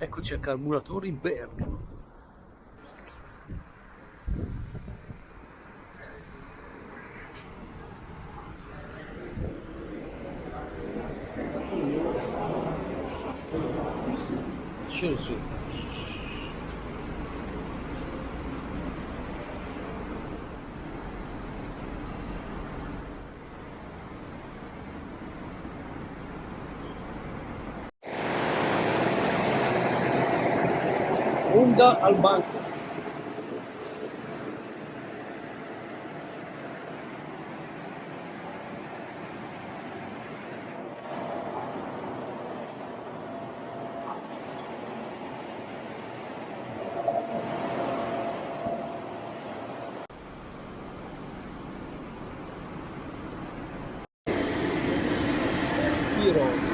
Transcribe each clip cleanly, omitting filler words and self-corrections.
Eccoci a carburatori Bergamo. Scelsi. Onda al banco. Tiro.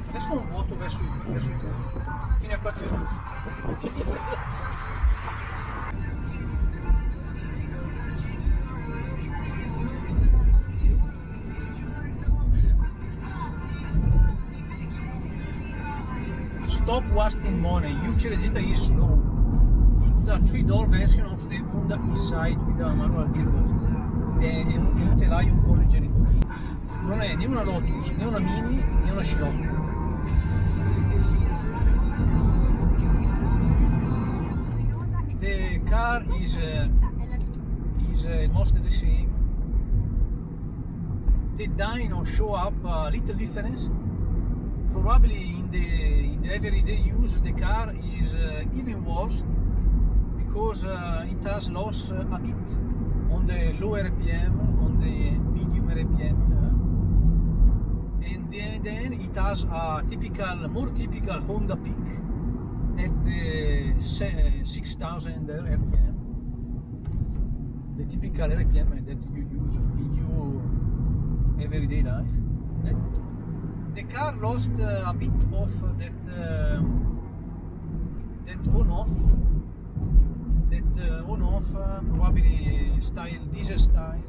Adesso un vuoto verso il fino a 4 minuti. Stop wasting money. Usage register is slow. It's a 3-door version of the Honda E-Side with a manual gearbox. È un telaio un po' alleggerito. Non è né una Lotus, né una Mini, né una Scirocco. The car is mostly the same. The dyno show up a little difference. Probably in the everyday use the car is even worse because it has lost a bit on the low RPM, on the medium RPM, and then it has a more typical Honda peak at the 6000 RPM, the typical RPM that you use in your everyday life. The car lost a bit of that on-off, probably style, diesel style.